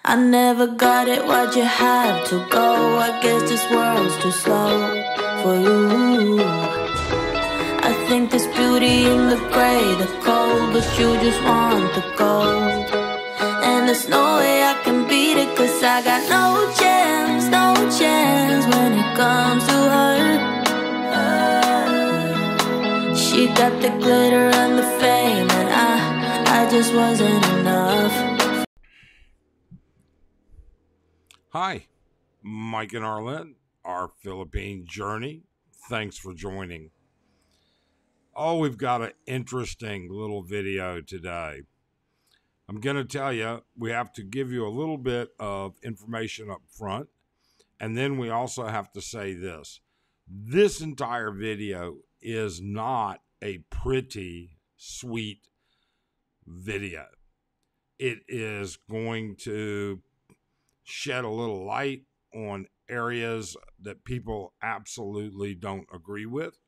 I never got it, why'd you have to go? I guess this world's too slow for you. I think there's beauty in the gray, the cold, but you just want the gold. And there's no way I can beat it, cause I got no chance, no chance when it comes to her. She got the glitter and the fame, and I just wasn't enough. Hi, Mike and Arlen, our Philippine journey. Thanks for joining. Oh, we've got an interesting little video today. I'm going to tell you, we have to give you a little bit of information up front, and then we also have to say this. This entire video is not a pretty, sweet video. It is going to shed a little light on areas that people absolutely don't agree with.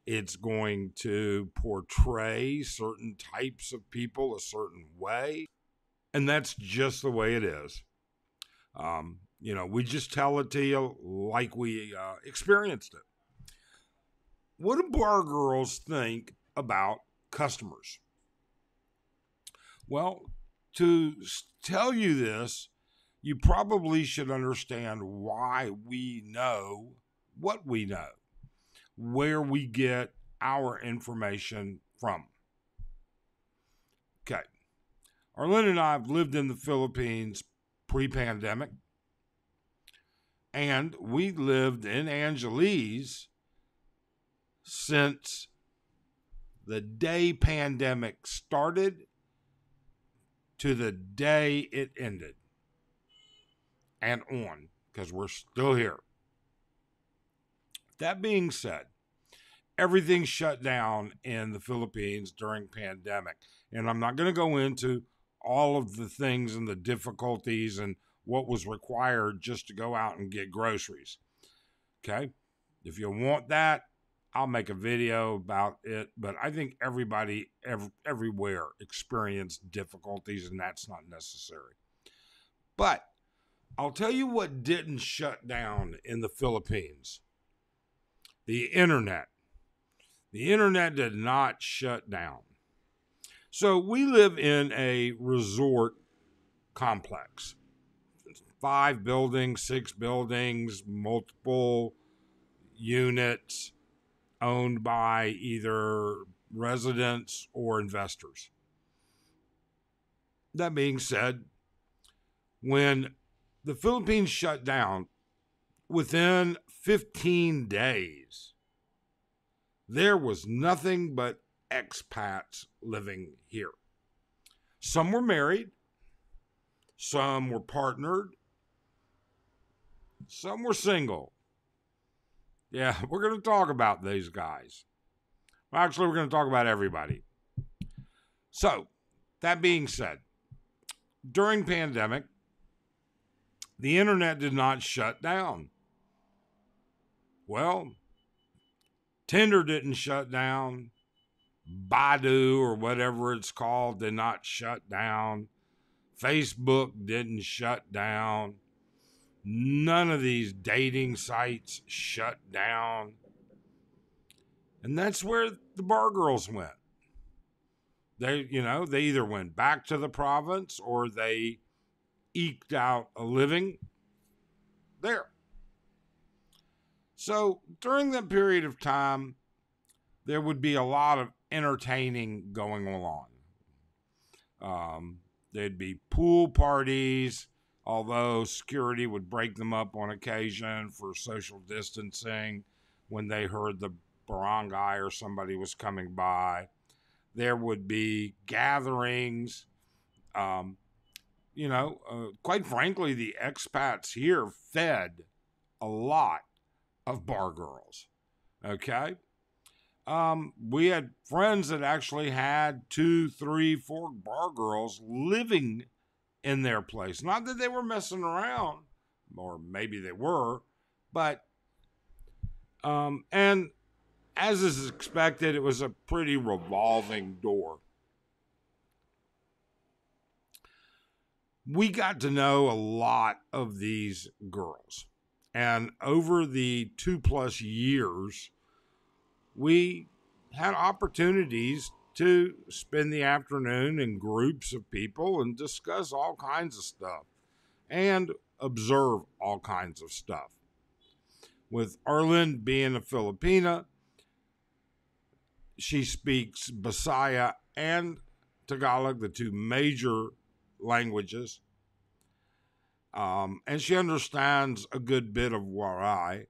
It's going to portray certain types of people a certain way, and that's just the way it is. We just tell it to you like we experienced it. What do bar girls think about customers? Well, to tell you this, you probably should understand why we know what we know, where we get our information from. Okay. Arlen and I have lived in the Philippines pre-pandemic, and we lived in Angeles since the day pandemic started to the day it ended. And on, because we're still here. That being said, everything shut down in the Philippines during pandemic. And I'm not going to go into all of the things and the difficulties and what was required just to go out and get groceries. Okay? If you want that, I'll make a video about it. But I think everybody everywhere experienced difficulties, and that's not necessary. But I'll tell you what didn't shut down in the Philippines. The internet. The internet did not shut down. So we live in a resort complex. 5 buildings, 6 buildings, multiple units owned by either residents or investors. That being said, when the Philippines shut down, within 15 days, there was nothing but expats living here. Some were married, some were partnered, some were single. Yeah, we're going to talk about these guys. Actually, we're going to talk about everybody. So, that being said, during pandemic, the internet did not shut down. Well, Tinder didn't shut down. Baidu or whatever it's called did not shut down. Facebook didn't shut down. None of these dating sites shut down. And that's where the bar girls went. They either went back to the province or they eked out a living there. So during that period of time, there would be a lot of entertaining going on. There'd be pool parties, although security would break them up on occasion for social distancing when they heard the barangay or somebody was coming by. There would be gatherings. Quite frankly, the expats here fed a lot of bar girls. Okay? We had friends that actually had 2, 3, 4 bar girls living in their place. Not that they were messing around, or maybe they were, but, and as is expected, it was a pretty revolving door. we got to know a lot of these girls. And over the 2+ years, we had opportunities to spend the afternoon in groups of people and discuss all kinds of stuff and observe all kinds of stuff. With Arlen being a Filipina, she speaks Bisaya and Tagalog, the two major languages. And she understands a good bit of Waray.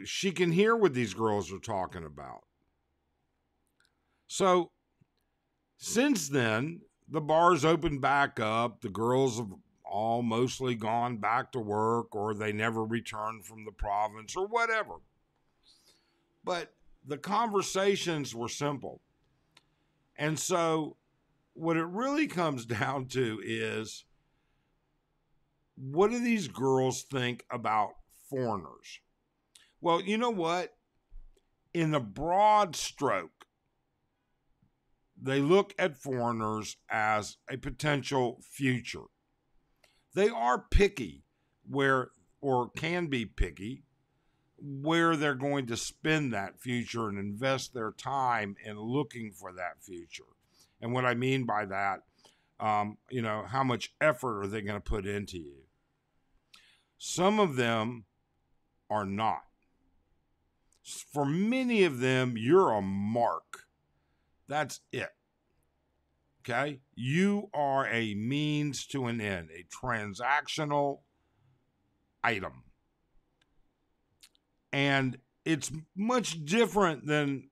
She can hear what these girls are talking about. So, since then, the bars opened back up. The girls have all mostly gone back to work, or they never returned from the province, or whatever. But the conversations were simple. And so what it really comes down to is, what do these girls think about foreigners? Well, you know what? In a broad stroke, they look at foreigners as a potential future. They are picky or can be picky, where they're going to spend that future and invest their time in looking for that future. And what I mean by that, how much effort are they going to put into you? Some of them are not. For many of them, you're a mark. That's it. Okay? You are a means to an end, a transactional item. And it's much different than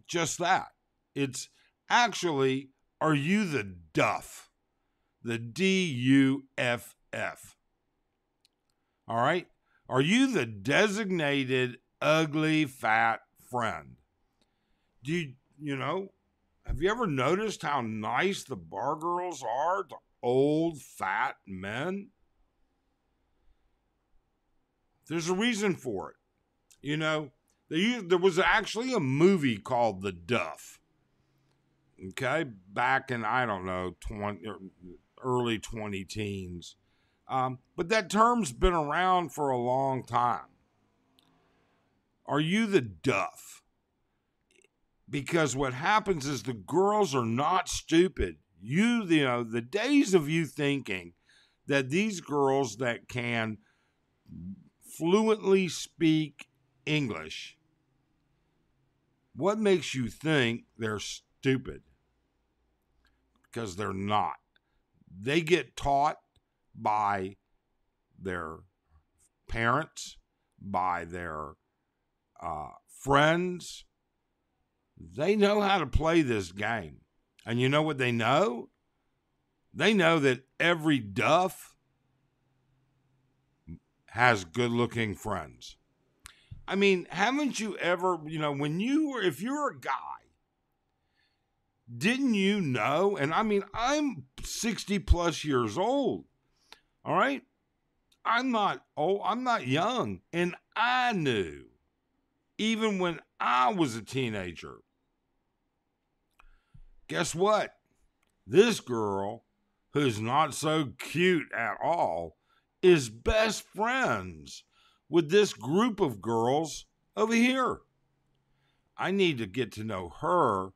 just that. It's actually, are you the Duff? The Duff. All right? Are you the designated ugly fat friend? Have you ever noticed how nice the bar girls are to old fat men? There's a reason for it. There was actually a movie called The Duff. Okay, back in, I don't know, early 20-teens. But that term's been around for a long time. Are you the Duff? Because what happens is the girls are not stupid. The days of you thinking that these girls that can fluently speak English, what makes you think they're stupid? Because they're not. They get taught by their parents, by their friends. They know how to play this game. And you know what they know? They know that every Duff has good-looking friends. I mean, haven't you ever, if you're a guy, didn't you know? And I mean, I'm 60+ years old. All right? I'm not old. I'm not young. And I knew, even when I was a teenager, guess what? This girl, who's not so cute at all, is best friends with this group of girls over here. I need to get to know her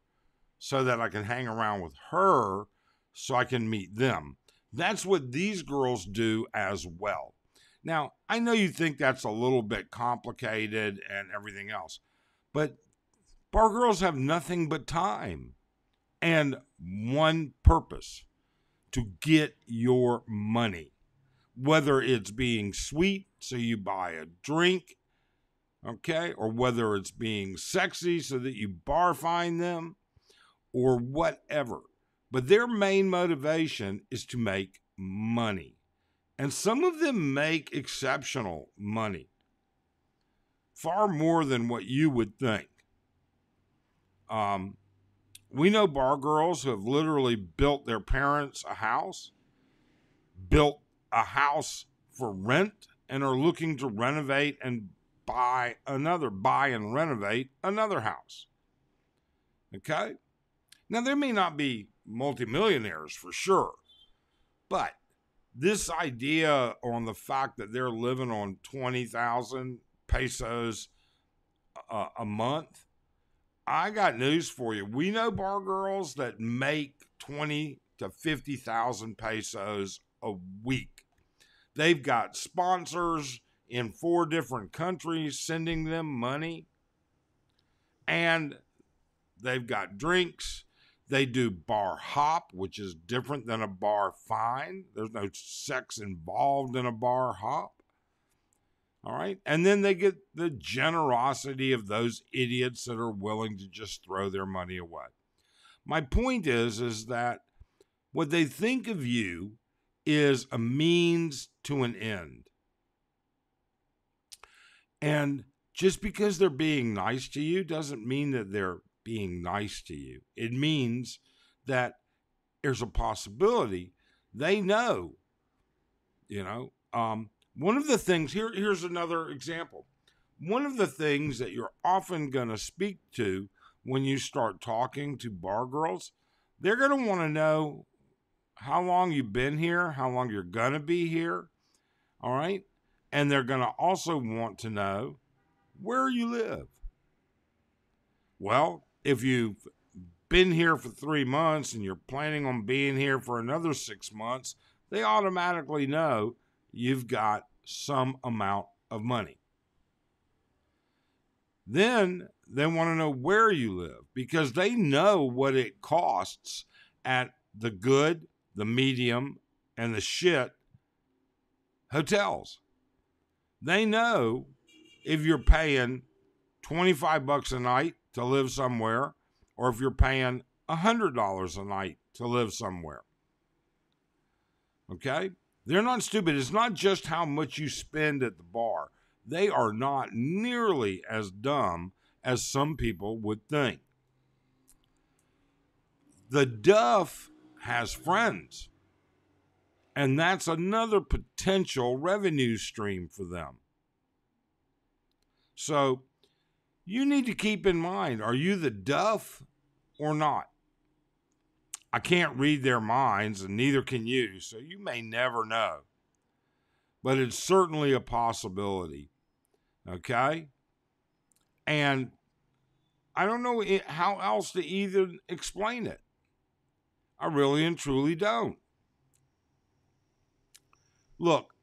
so that I can hang around with her so I can meet them. That's what these girls do as well. Now, I know you think that's a little bit complicated and everything else, but bar girls have nothing but time and one purpose: to get your money. Whether it's being sweet, so you buy a drink, okay, or whether it's being sexy so that you bar fine them, or whatever. But their main motivation is to make money. And some of them make exceptional money. Far more than what you would think. We know bar girls who have literally built their parents a house, built a house for rent, and are looking to renovate and buy and renovate another house. Okay? Now, there may not be, multimillionaires for sure. But this idea on the fact that they're living on 20,000 pesos a month, I got news for you. We know bar girls that make 20 to 50,000 pesos a week. They've got sponsors in 4 different countries sending them money, and they've got drinks. They do bar hop, which is different than a bar fine. There's no sex involved in a bar hop. All right. And then they get the generosity of those idiots that are willing to just throw their money away. My point is that what they think of you is a means to an end. And just because they're being nice to you doesn't mean that they're being nice to you. It means that there's a possibility they know, one of the things, here's another example. One of the things that you're often going to speak to when you start talking to bar girls, they're going to want to know how long you've been here, how long you're going to be here, all right? And they're going to also want to know where you live. Well, if you've been here for 3 months and you're planning on being here for another 6 months, they automatically know you've got some amount of money. Then they want to know where you live because they know what it costs at the good, the medium, and the shit hotels. They know if you're paying $25 a night to live somewhere or if you're paying $100 a night to live somewhere. Okay? They're not stupid. It's not just how much you spend at the bar. They are not nearly as dumb as some people would think. The Duff has friends, and that's another potential revenue stream for them. So you need to keep in mind, are you the Duff or not? I can't read their minds, and neither can you, so you may never know. But it's certainly a possibility, okay? And I don't know how else to even explain it. I really and truly don't. Look,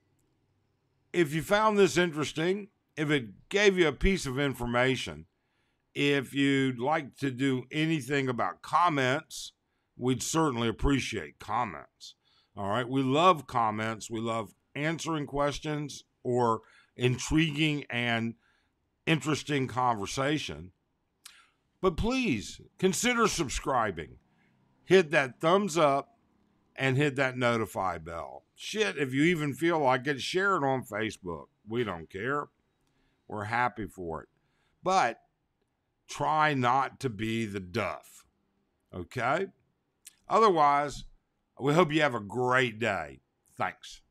if you found this interesting, if it gave you a piece of information, if you'd like to do anything about comments, we'd certainly appreciate comments. All right. We love comments. We love answering questions or intriguing and interesting conversation. But please consider subscribing. Hit that thumbs up and hit that notify bell. Shit, if you even feel like it, share it on Facebook. We don't care. We're happy for it. But try not to be the Duff. Okay? Otherwise, we hope you have a great day. Thanks.